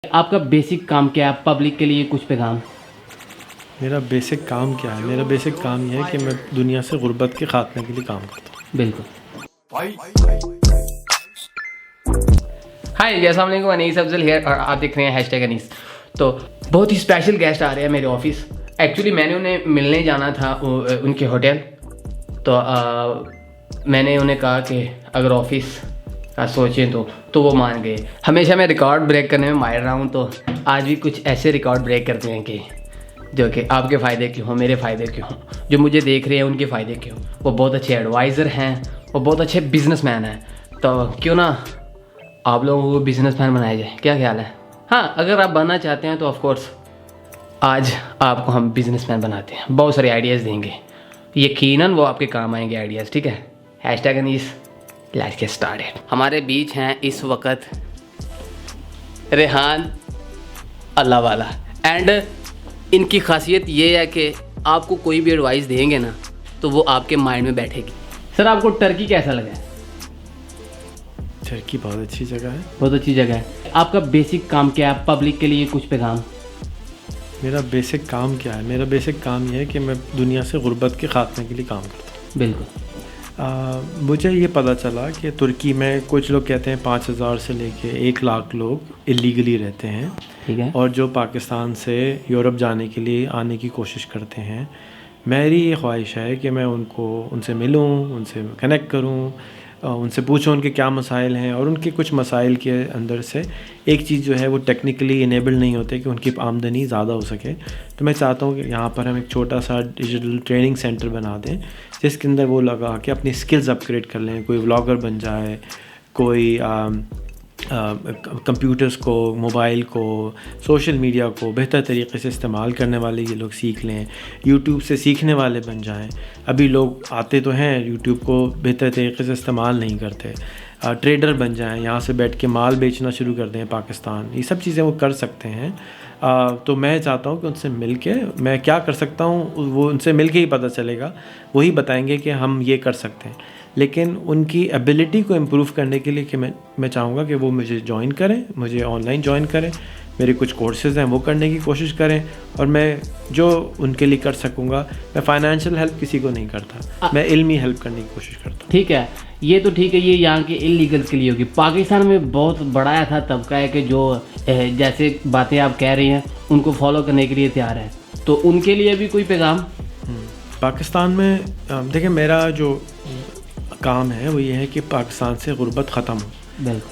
आपका बेसिक काम क्या है? पब्लिक के लिए कुछ पैगाम। मेरा बेसिक काम क्या है? मेरा बेसिक काम यह है कि मैं दुनिया से गुर्बत के ख़ात्मे के लिए काम करता हूँ। बिल्कुल। हाय, अस्सलाम वालेकुम, अनीस अफजल हियर और आप देख रहे हैं हैशटैग अनीस। तो बहुत ही स्पेशल गेस्ट आ रहे हैं मेरे ऑफिस। एक्चुअली मैंने उन्हें मिलने जाना था उनके होटल। तो मैंने उन्हें कहा कि अगर ऑफिस का सोचें तो वो मान गए। हमेशा मैं रिकॉर्ड ब्रेक करने में माहिर रहा हूँ, तो आज भी कुछ ऐसे रिकॉर्ड ब्रेक करते हैं कि जो कि आपके फ़ायदे के हों, मेरे फ़ायदे के हों, जो मुझे देख रहे हैं उनके फ़ायदे के हों। वो बहुत अच्छे एडवाइज़र हैं, वो बहुत अच्छे बिजनेसमैन हैं। तो क्यों ना आप लोगों को बिजनेसमैन बनाया जाए, क्या ख्याल है? हाँ, अगर आप बनना चाहते हैं तो ऑफ कोर्स आज आपको हम बिजनेसमैन बनाते हैं, बहुत सारे आइडियाज़ देंगे, यकीनन वो आपके काम आएंगे आइडियाज़। ठीक है, hashtag Anees, let's get started. हमारे बीच हैं इस वक्त रेहान अल्लाह वाला, एंड इनकी खासियत ये है कि आपको कोई भी एडवाइस देंगे ना तो वो आपके माइंड में बैठेगी। सर, आपको टर्की कैसा लगा है? टर्की बहुत अच्छी जगह है। बहुत अच्छी जगह है। आपका बेसिक काम क्या है? पब्लिक के लिए कुछ पैगाम। मेरा बेसिक काम क्या है? मेरा बेसिक काम यह है कि मैं दुनिया से गुर्बत के ख़ात्मे के लिए काम करता हूँ। बिल्कुल। मुझे ये पता चला कि तुर्की में कुछ लोग कहते हैं 5,000 से लेके 1 लाख लोग इलीगली रहते हैं। ठीक है। और जो पाकिस्तान से यूरोप जाने के लिए आने की कोशिश करते हैं, मेरी ये ख्वाहिश है कि मैं उनसे मिलूं, उनसे कनेक्ट करूं, उनसे पूछूं उनके क्या मसाइल हैं। और उनके कुछ मसाइल के अंदर से एक चीज़ जो है वो टेक्निकली इनेबल्ड नहीं होते कि उनकी आमदनी ज़्यादा हो सके। तो मैं चाहता हूँ कि यहाँ पर हम एक छोटा सा डिजिटल ट्रेनिंग सेंटर बना दें जिसके अंदर वो लगा के अपनी स्किल्स अपग्रेड कर लें। कोई व्लॉगर बन जाए, कोई कंप्यूटर्स को, मोबाइल को, सोशल मीडिया को बेहतर तरीके से इस्तेमाल करने वाले ये लोग सीख लें, यूट्यूब से सीखने वाले बन जाएं। अभी लोग आते तो हैं, यूट्यूब को बेहतर तरीके से इस्तेमाल नहीं करते। ट्रेडर बन जाएं, यहाँ से बैठ के माल बेचना शुरू कर दें पाकिस्तान। ये सब चीज़ें वो कर सकते हैं। तो मैं चाहता हूँ कि उनसे मिल के मैं क्या कर सकता हूँ वो उनसे मिल के ही पता चलेगा। वही बताएंगे कि हम ये कर सकते हैं, लेकिन उनकी एबिलिटी को इम्प्रूव करने के लिए कि मैं चाहूँगा कि वो मुझे ज्वाइन करें, मुझे ऑनलाइन ज्वाइन करें, मेरे कुछ कोर्सेज़ हैं वो करने की कोशिश करें। और मैं जो उनके लिए कर सकूँगा, मैं फ़ाइनेंशियल हेल्प किसी को नहीं करता, मैं इल्मी हेल्प करने की कोशिश करता हूँ। ठीक है, ये तो ठीक है, ये यहाँ के इलीगल्स के लिए होगी। पाकिस्तान में बहुत बड़ा ऐसा तबका है कि जो जैसे बातें आप कह रही हैं उनको फॉलो करने के लिए तैयार है, तो उनके लिए भी कोई पैगाम? पाकिस्तान में देखिए, मेरा जो काम है वो ये है कि पाकिस्तान से गुर्बत ख़त्म हो।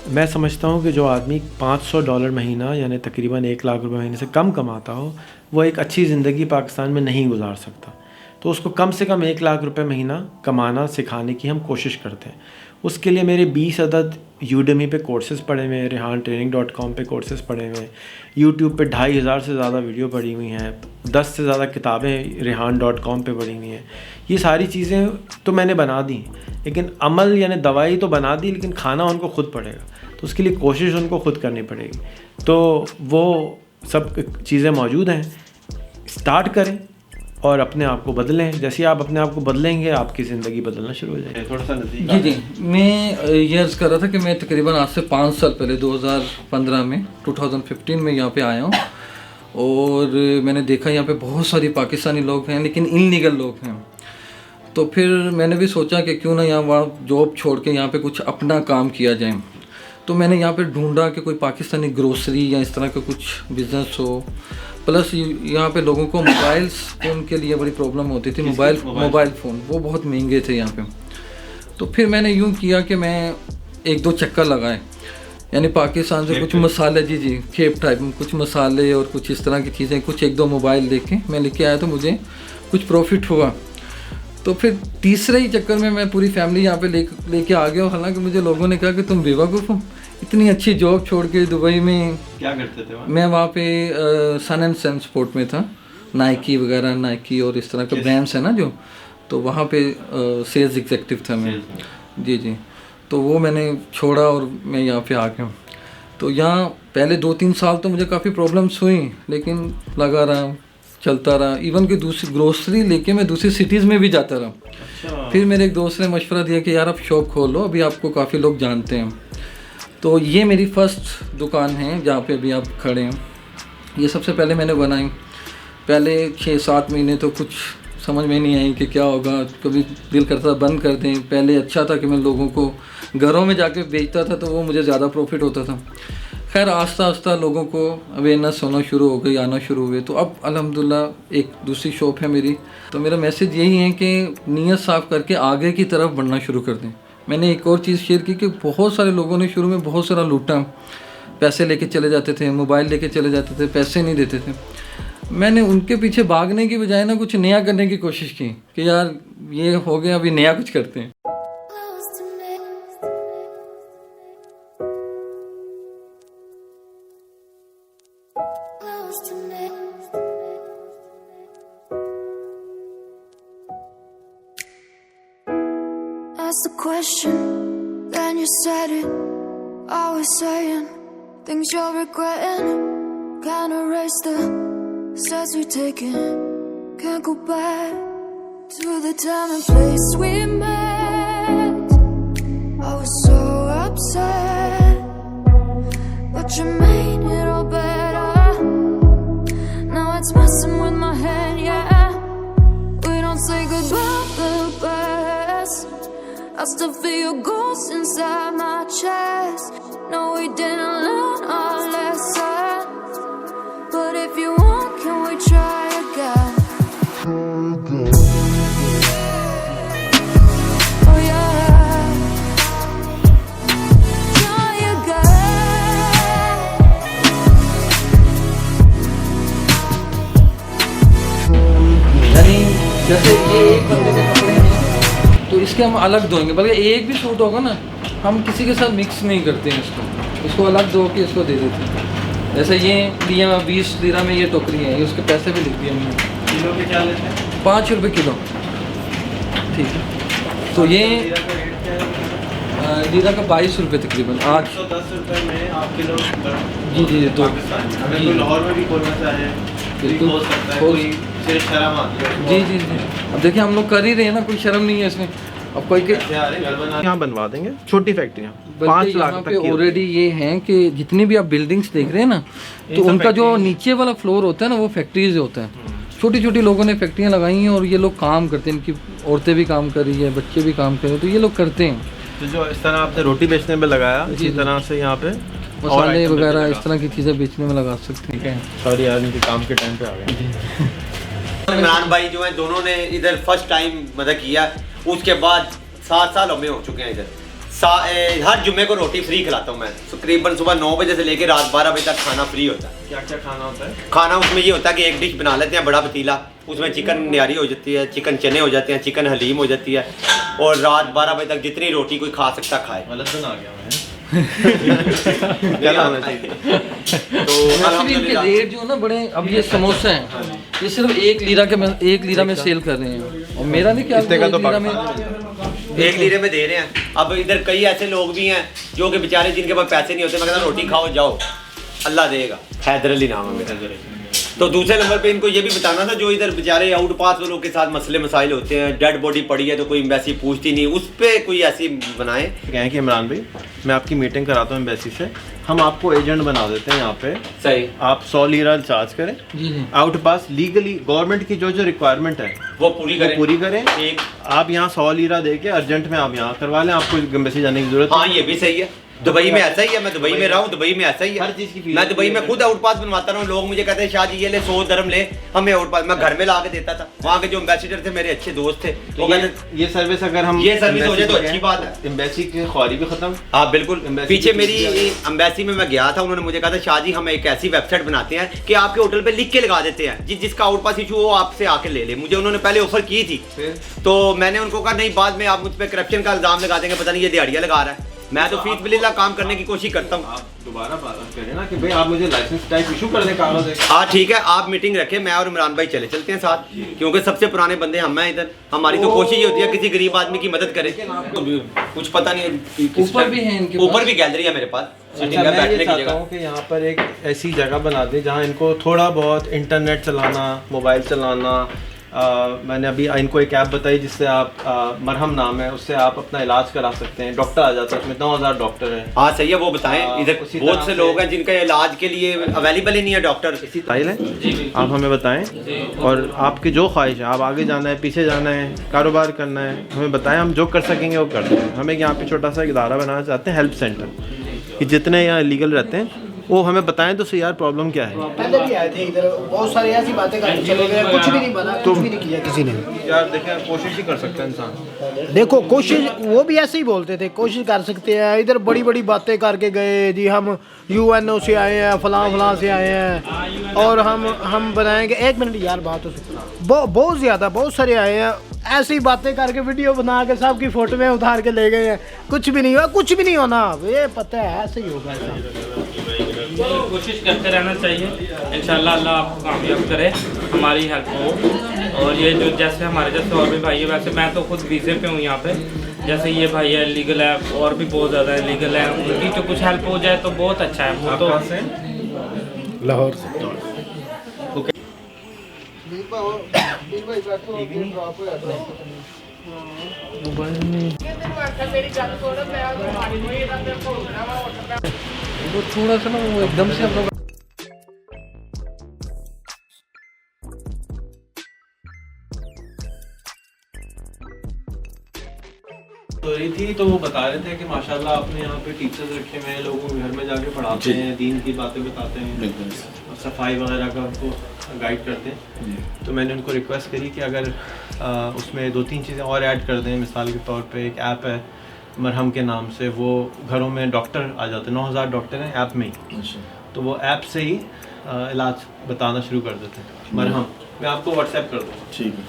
मैं समझता हूँ कि जो आदमी $500 महीना यानी तकरीबन 1 लाख रुपए महीने से कम कमाता हो, वो एक अच्छी ज़िंदगी पाकिस्तान में नहीं गुजार सकता। तो उसको कम से कम 1 लाख रुपए महीना कमाना सिखाने की हम कोशिश करते हैं। उसके लिए मेरे 20 अदद यूडेमी पे कोर्सेज़ पड़े हुए हैं, rehantraining.com पे कोर्सेज़ पड़े हुए हैं, यूट्यूब पे 2,500 से ज़्यादा वीडियो पड़ी हुई हैं, 10 से ज़्यादा किताबें rehan.com पे पड़ी हुई हैं। ये सारी चीज़ें तो मैंने बना दी, लेकिन अमल यानी दवाई तो बना दी, लेकिन खाना उनको खुद पड़ेगा। तो उसके लिए कोशिश उनको खुद करनी पड़ेगी। तो वो सब चीज़ें मौजूद हैं। स्टार्ट करें और अपने आप को बदलें। जैसे आप अपने आप को बदलेंगे, आपकी ज़िंदगी बदलना शुरू हो जाएगी। थोड़ा सा नज़दीक। जी, मैं ये अर्ज़ कर रहा था कि मैं तकरीबन आज से 5 साल पहले 2015 में 2015 में यहाँ पे आया हूँ, और मैंने देखा यहाँ पे बहुत सारी पाकिस्तानी लोग हैं लेकिन इनलीगल लोग हैं। तो फिर मैंने भी सोचा कि क्यों ना यहाँ वहाँ जॉब छोड़ के यहाँ पे कुछ अपना काम किया जाए। तो मैंने यहाँ पे ढूंढा कि कोई पाकिस्तानी ग्रोसरी या इस तरह का कुछ बिज़नेस हो। प्लस यहाँ पे लोगों को मोबाइल्स फ़ोन के लिए बड़ी प्रॉब्लम होती थी। मोबाइल फ़ोन वो बहुत महंगे थे यहाँ पे। तो फिर मैंने यूँ किया कि मैं 1-2 चक्कर लगाए, यानी पाकिस्तान से कुछ मसाले, जी खेप टाइप में कुछ मसाले और कुछ इस तरह की चीज़ें, कुछ 1-2 मोबाइल लेके मैं लेके आया, तो मुझे कुछ प्रॉफिट हुआ। तो फिर तीसरे ही चक्कर में मैं पूरी फैमिली यहाँ पे लेके आ गया। हालांकि मुझे लोगों ने कहा कि तुम बेवकूफ़ हो, इतनी अच्छी जॉब छोड़ के दुबई में क्या करते थे वहाँ? मैं वहाँ पे सन एंड सन स्पोर्ट में था, नाइकी वगैरह, नाइकी और इस तरह के ब्रांड्स है ना जो, तो वहाँ पे सेल्स एग्जीक्यूटिव था मैं। जी। तो वो मैंने छोड़ा और मैं यहाँ पे आ गया। तो यहाँ पहले 2-3 साल तो मुझे काफ़ी प्रॉब्लम्स हुई, लेकिन लगा रहा, चलता रहा। इवन कि दूसरी ग्रोसरी लेके मैं दूसरी सिटीज़ में भी जाता रहा। अच्छा। फिर मेरे एक दोस्त ने मशवरा दिया कि यार आप शॉप खोलो, अभी आपको काफ़ी लोग जानते हैं। तो ये मेरी फर्स्ट दुकान है जहाँ पे अभी आप खड़े हैं। ये सबसे पहले मैंने बनाई, पहले 6-7 महीने तो कुछ समझ में नहीं आई कि क्या होगा, कभी दिल करता बंद कर दें। पहले अच्छा था कि मैं लोगों को घरों में जाके बेचता था तो वो मुझे ज़्यादा प्रॉफिट होता था। खैर आस्ता आस्ता लोगों को अवेयरनेस होना शुरू हो गई, आना शुरू हुए, तो अब अल्हम्दुलिल्लाह एक दूसरी शॉप है मेरी। तो मेरा मैसेज यही है कि नीयत साफ़ करके आगे की तरफ बढ़ना शुरू कर दें। मैंने एक और चीज़ शेयर की कि बहुत सारे लोगों ने शुरू में बहुत सारा लूटा, पैसे लेके चले जाते थे, मोबाइल लेके चले जाते थे, पैसे नहीं देते थे। मैंने उनके पीछे भागने की बजाय ना कुछ नया करने की कोशिश की कि यार ये हो गया, अभी नया कुछ करते हैं। Asked the question, then you said it. Always saying things you're regretting. Can't erase the steps we've taken. Can't go back to the time and place we met. I was so upset, but you made it all better. Now it's messing with my head, yeah. We don't say goodbye the best. I still feel your ghost inside my chest. No, we didn't learn our lesson, but if you want, can we try again? Oh yeah, try again. यानी जैसे ये एक बंदे के कपड़े हैं तो इसके हम अलग धोएंगे, बल्कि एक भी सूट होगा ना हम किसी के साथ मिक्स नहीं करते हैं, इसको अलग धो के इसको दे देते हैं। जैसे ये लिया 20 लिरा में ये टोकरी है, ये उसके पैसे भी लिख दिए हमने। किलो के क्या लेते हैं? 5 रुपये किलो, ठीक है। तो ये लिरा का 22 रुपये तकरीबन आज। 110 रुपये में आप किलो जी जी तो अगर कोई लाहौर में भी खोलना चाहे बिल्कुल हो सकता है, कोई सिर्फ शर्म आती है। जी जी जी, अब देखिए हम लोग कर ही रहे हैं ना, कोई शर्म नहीं है इसमें। अब कोई के यहाँ बनवा देंगे छोटी फैक्ट्रियाँ, 5 लाख तक की ऑलरेडी ये हैं कि जितनी भी आप बिल्डिंग्स देख रहे हैं ना, तो उनका जो नीचे वाला फ्लोर होता है ना वो फैक्ट्रीज होता है। छोटी छोटी लोगों ने फैक्ट्रियाँ लगाई हैं और ये लोग काम करते हैं, इनकी औरतें भी काम कर रही है, बच्चे भी काम कर रहे हैं, तो ये लोग करते हैं। तो जो इस तरह आपने रोटी बेचने में लगाया, इसी तरह से यहाँ पे मसाले वगैरह इस तरह की चीज़ें बेचने में लगा सकते हैं। सॉरी यार, इनके काम के टाइम पे आ गए। इमरान भाई जो है दोनों ने इधर फर्स्ट टाइम मदद किया, उसके बाद 7 साल हमें हो चुके हैं इधर। हर जुम्मे को रोटी फ्री खिलाता हूँ मैं, तकरीबन सुबह 9 बजे से लेकर रात 12 बजे तक खाना फ्री होता है। क्या क्या खाना होता है? खाना उसमें ये होता है कि एक डिश बना लेते हैं, बड़ा पतीला, उसमें चिकन निहारी हो जाती है, चिकन चने हो जाते हैं, चिकन हलीम हो जाती है, और रात 12 बजे तक जितनी रोटी कोई खा सकता खाए। गलत सुन आ गया मैं। तो इनके रेट जो ना बड़े, अब ये समोसा है ये सिर्फ 1 लीरा में सेल कर रहे हैं, और मेरा नहीं क्या तो 1 लीरे में दे रहे हैं। अब इधर कई ऐसे लोग भी हैं जो कि बेचारे जिनके पास पैसे नहीं होते, मैं कहता रोटी खाओ जाओ, अल्लाह देगा। हैदर अली नाम है मेरा। तो दूसरे नंबर पे इनको ये भी बताना था, जो इधर बेचारे आउट पास वालों के साथ मसले मसाइल होते हैं, डेड बॉडी पड़ी है तो कोई एम्बेसी पूछती नहीं, उस पर कोई ऐसी बनाए। कहें कि इमरान भाई मैं आपकी मीटिंग कराता हूँ एम्बेसी से, हम आपको एजेंट बना देते हैं यहाँ पे। सही, आप 100 लीरा चार्ज करें, आउट पास लीगली गवर्नमेंट की जो रिक्वायरमेंट है वो पूरी करें। ठीक, आप यहाँ 100 लीरा दे के अर्जेंट में आप यहाँ करवा लें, आपको एम्बेसी जाने की जरूरत। हाँ ये भी सही है, दुबई में ऐसा ही है, मैं दुबई में रहा हूँ, दुबई में ऐसा ही है, हर चीज़ की मैं दुबई में खुद आउट पास बनवाता रहा हूँ। लोग मुझे कहते हैं शाह जी ये ले 100 दरम ले, हमें आउट पास मैं घर में ला के देता था। वहाँ के जो एम्बेसडर थे मेरे अच्छे दोस्त थे, तो ये सर्विस अगर हम ये सर्विस हो जाए तो अच्छी बात है। एम्बेसी की ख्वारी भी खत्म। हाँ बिल्कुल, पीछे मेरी एम्बेसी में मैं गया था, उन्होंने मुझे कहा था शाह जी हम एक ऐसी वेबसाइट बनाते हैं कि आपके होटल पे लिख के लगा देते हैं, जिसका आउट पास इशू हो आपसे आके ले ले। मुझे उन्होंने पहले ऑफर की थी, तो मैंने उनको कहा नहीं, बाद में आप मुझ पर करप्शन का इल्जाम लगा देंगे, पता नहीं ये दिहाड़ियाँ लगा रहा है। मैं तो फीस बिल्ला काम करने की कोशिश करता हूँ। आप दोबारा बात करें ना कि भाई आप मुझे लाइसेंस टाइप इशू कर दें, कागज है। हाँ ठीक है, आप मीटिंग रखें, मैं और इमरान भाई चलते हैं साथ, क्योंकि सबसे पुराने बंदे हम हैं इधर। हमारी तो कोशिश ये होती है किसी गरीब आदमी की मदद करें। कुछ पता नहीं, ऊपर भी है इनके, ऊपर भी गैलरी है मेरे पास। मैं ये चाहता हूँ कि यहाँ पर एक ऐसी जगह बना दें जहाँ इनको थोड़ा बहुत इंटरनेट चलाना, मोबाइल चलाना, मैंने अभी इनको एक ऐप बताई जिससे आप मरहम नाम है, उससे आप अपना इलाज करा सकते हैं। डॉक्टर आ जाता है उसमें, 9000 डॉक्टर हैं। हाँ सही है, वो बताएं। इधर बहुत से लोग हैं जिनका इलाज के लिए अवेलेबल ही नहीं है डॉक्टर। इसी ताइल है, आप हमें बताएं और आपकी जो ख्वाहिश है, आप आगे जाना है, पीछे जाना है, कारोबार करना है, हमें बताएं, हम जो कर सकेंगे वो करते हैं। हमें यहाँ पे छोटा सा इदारा बनाना चाहते हैं, हेल्प सेंटर, कि जितने यहाँ इलीगल रहते हैं वो हमें बताएं तो सही यार प्रॉब्लम क्या है। पहले भी आए थे इधर, बहुत सारी ऐसी बातें करके चले गए, कुछ भी नहीं बना, कुछ भी नहीं किया किसी ने। यार देखें, कोशिश ही कर सकता है इंसान। देखो कोशिश, वो भी ऐसे ही बोलते थे कोशिश कर सकते हैं। इधर बड़ी बड़ी बातें करके गए जी, हम UNO से आए हैं, फलां से आए हैं और हम बनाएंगे। 1 मिनट यार, बात तो बहुत ज़्यादा, बहुत सारे आए हैं, ऐसी बातें करके वीडियो बना के सबकी फोटो में उतार के ले गए हैं। कुछ भी नहीं हुआ, कुछ भी नहीं होना, ये पता है ऐसे ही होगा। कोशिश करते रहना चाहिए, इंशाल्लाह अल्लाह आपको कामयाब करे, हमारी हेल्प हो। और ये जो जैसे हमारे जैसे और भी भाई है, वैसे मैं तो खुद वीज़े पे हूँ यहाँ पे, जैसे ये भाई है लीगल है, और भी बहुत ज़्यादा लीगल है, उनकी तो कुछ हेल्प हो जाए तो बहुत अच्छा है। वो तो लाहौर से। वो थोड़ा सा ना वो एकदम से हम लोग तो रही थी, तो वो बता रहे थे कि माशाल्लाह आपने यहाँ पे टीचर्स रखे हुए हैं, लोगों को घर में जाके पढ़ाते हैं, दीन की बातें बताते हैं और सफाई वगैरह का उनको गाइड करते हैं। तो मैंने उनको रिक्वेस्ट करी कि अगर उसमें 2-3 चीज़ें और ऐड कर दें। मिसाल के तौर पे एक ऐप है मरहम के नाम से, वो घरों में डॉक्टर आ जाते हैं, 9000 डॉक्टर हैं ऐप में ही। तो वो ऐप से ही इलाज बताना शुरू कर देते हैं। मरहम मैं आपको व्हाट्सएप कर दूँगा, ठीक है।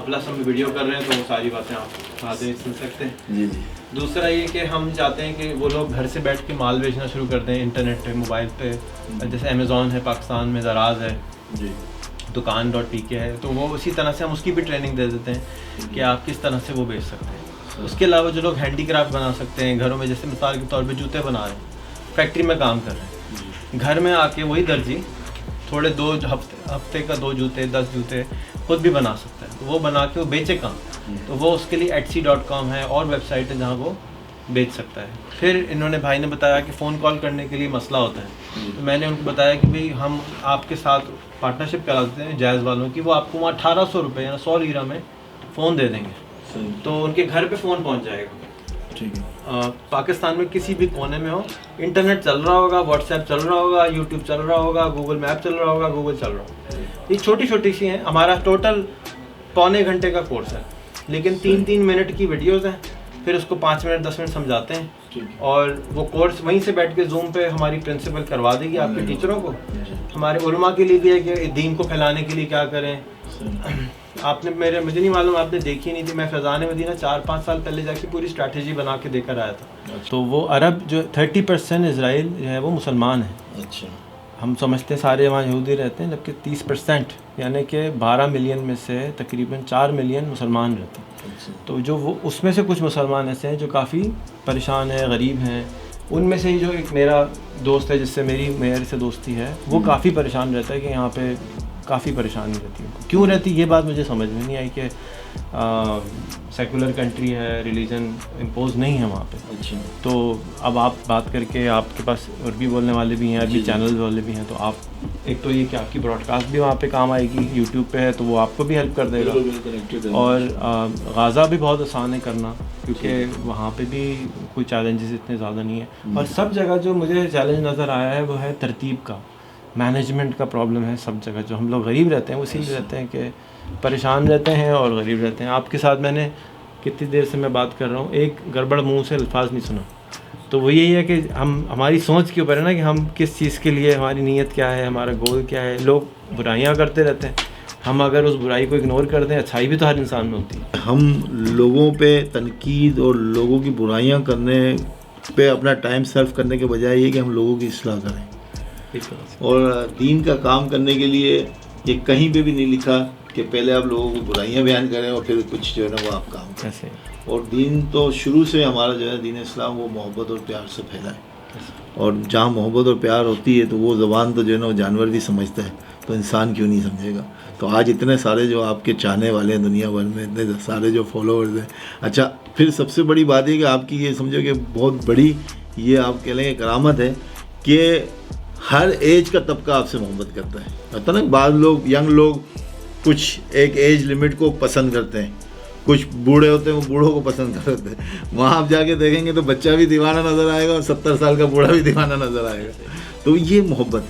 प्लस हम वीडियो कर रहे हैं तो वो सारी बातें आप आगे सुन सकते हैं। जी जी। दूसरा ये कि हम चाहते हैं कि वो लोग घर से बैठ के माल बेचना शुरू कर दें इंटरनेट पे, मोबाइल पे। जैसे अमेज़ॉन है पाकिस्तान में, दराज है जी, दुकान.pk है, तो वो उसी तरह से हम उसकी भी ट्रेनिंग दे देते हैं कि आप किस तरह से वो बेच सकते हैं। उसके अलावा जो लोग हैंडीक्राफ्ट बना सकते हैं घरों में, जैसे मिसाल के तौर पे जूते बना रहे हैं, फैक्ट्री में काम कर रहे हैं, घर में आके वही दर्जी थोड़े 2 हफ्ते का 2 जूते 10 जूते खुद भी बना सकता है। तो वो बना के वो बेचे काम, तो वो उसके लिए etsy.com है और वेबसाइट है जहाँ वो बेच सकता है। फिर इन्होंने भाई ने बताया कि फ़ोन कॉल करने के लिए मसला होता है, तो मैंने उनको बताया कि भाई हम आपके साथ पार्टनरशिप करा देते हैं जायज़ वालों की, वो आपको वहाँ 1800 रुपये या 100 लीरा में फ़ोन दे देंगे, तो उनके घर पे फ़ोन पहुँच जाएगा। ठीक है। पाकिस्तान में किसी भी कोने में हो, इंटरनेट चल रहा होगा, व्हाट्सएप चल रहा होगा, यूट्यूब चल रहा होगा, गूगल मैप चल रहा होगा, गूगल चल रहा होगा। ये छोटी छोटी सी हैं। हमारा टोटल पौने घंटे का कोर्स है, लेकिन 3-3 मिनट की वीडियोस हैं, फिर उसको 5 मिनट 10 मिनट समझाते हैं, और वो कोर्स वहीं से बैठ के जूम पे हमारी प्रिंसिपल करवा देगी आपके टीचरों को। हमारे उलमा के लिए भी है कि दीन को फैलाने के लिए क्या करें। आपने मुझे नहीं मालूम, आपने देखी नहीं थी, मैं फैज़ान मदीना 4-5 साल पहले जाके पूरी स्ट्रैटेजी बना के देकर आया था। तो वो अरब जो 30% इजराइल जो है वो मुसलमान है। अच्छा। हम समझते हैं सारे वहाँ यहूदी रहते हैं, जबकि 30% यानी कि 12 मिलियन में से तकरीबन 4 मिलियन मुसलमान रहते हैं। अच्छा। तो जो वो उसमें से कुछ मुसलमान ऐसे हैं जो काफ़ी परेशान हैं, गरीब हैं। उनमें से ही जो एक मेरा दोस्त है जिससे मेरे से दोस्ती है, वो काफ़ी परेशान रहता है कि यहाँ पे काफ़ी परेशानी रहती है। क्यों रहती है ये बात मुझे समझ में नहीं आई कि सेकुलर कंट्री है, रिलीजन इम्पोज नहीं है वहाँ पे। अच्छा। तो अब आप बात करके, आपके पास अरबी बोलने वाले भी हैं, अरबी चैनल वाले भी हैं, तो आप एक तो ये कि आपकी ब्रॉडकास्ट भी वहाँ पे काम आएगी, यूट्यूब पे है तो वो आपको भी हेल्प कर देगा। और गाज़ा भी बहुत आसान है करना, क्योंकि वहाँ पे भी कोई चैलेंजेस इतने ज़्यादा नहीं है। और सब जगह जो मुझे चैलेंज नज़र आया है वो है तरतीब का, मैनेजमेंट का प्रॉब्लम है सब जगह। जो हम लोग गरीब रहते हैं वो इसीलिए रहते हैं कि परेशान रहते हैं और गरीब रहते हैं। आपके साथ मैंने कितनी देर से मैं बात कर रहा हूँ, एक गड़बड़ मुंह से अल्फाज नहीं सुना। तो वो यही है कि हमारी सोच के ऊपर है ना, कि हम किस चीज़ के लिए, हमारी नीयत क्या है, हमारा गोल क्या है। लोग बुराइयाँ करते रहते हैं, हम अगर उस बुराई को इग्नोर कर दें, अच्छाई भी तो हर इंसान में होती है। हम लोगों पे तनकीद और लोगों की बुराइयाँ करने पे अपना टाइम सर्व करने के बजाय ये कि हम लोगों की इस्लाह करें। और दीन का काम करने के लिए ये कहीं पे भी नहीं लिखा कि पहले आप लोगों को बुराइयां बयान करें और फिर कुछ जो है ना वो आप काम करें। और दीन तो शुरू से हमारा जो है दीन इस्लाम वो मोहब्बत और प्यार से फैला है। और जहाँ मोहब्बत और प्यार होती है तो वो ज़बान तो जो है ना वो जानवर भी समझता है, तो इंसान क्यों नहीं समझेगा। तो आज इतने सारे जो आपके चाहने वाले हैं दुनिया भर में, इतने सारे जो फॉलोअर्स हैं। अच्छा, फिर सबसे बड़ी बात है कि आपकी ये समझो कि बहुत बड़ी ये आप कह लेंगे करामत है कि हर एज का तबका आपसे मोहब्बत करता है। होता ना, बाद लोग यंग लोग कुछ एक एज लिमिट को पसंद करते हैं, कुछ बूढ़े होते हैं वो बूढ़ों को पसंद करते हैं। वहाँ आप जाके देखेंगे तो बच्चा भी दीवाना नज़र आएगा और 70 साल का बूढ़ा भी दीवाना नज़र आएगा। तो ये मोहब्बत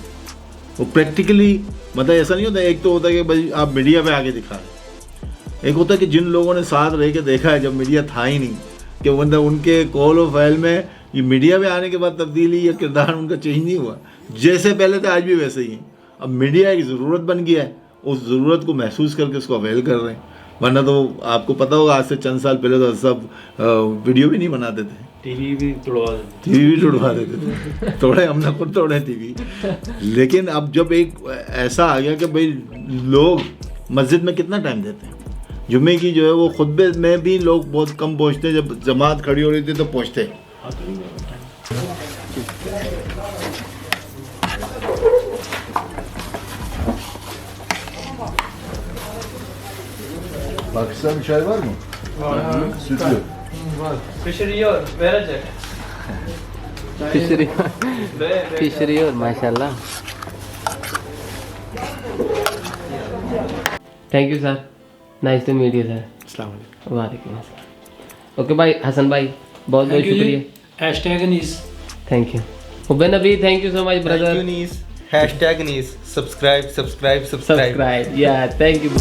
वो प्रैक्टिकली मतलब ऐसा नहीं होता। एक तो होता है कि भाई आप मीडिया पे आके दिखा रहे, एक होता है कि जिन लोगों ने साथ रह के देखा है जब मीडिया था ही नहीं, कि मतलब उनके कॉल और फाइल में ये मीडिया में आने के बाद तब्दीली या किरदार उनका चेंज नहीं हुआ, जैसे पहले थे आज भी वैसे ही हैं। अब मीडिया एक ज़रूरत बन गया है, उस ज़रूरत को महसूस करके उसको अवेल कर रहे हैं। वरना तो आपको पता होगा आज से चंद साल पहले तो सब वीडियो भी नहीं बनाते थे, टीवी भी तोड़वा देते थे। तोड़े, हमने खुद तोड़े टीवी। लेकिन अब जब एक ऐसा आ गया कि भाई लोग मस्जिद में कितना टाइम देते हैं, जुम्मे की जो है वो खुतबे में भी लोग बहुत कम पहुँचते हैं। जब जमात खड़ी हो रही थी तो पहुँचते। Pakistan çay var mı? Sütlü. फिशरी और माशाल्लाह। Thank you sir, nice to meet you sir. अस्सलाम वालेकुम। वालेकुम अस्सलाम। ओके भाई, हसन भाई बहुत बहुत शुक्रिया। #Anis। Thank you. Hubain Nabi, thank you so much brother. #Anis, #Anis, subscribe. Subscribe, या थैंक यू।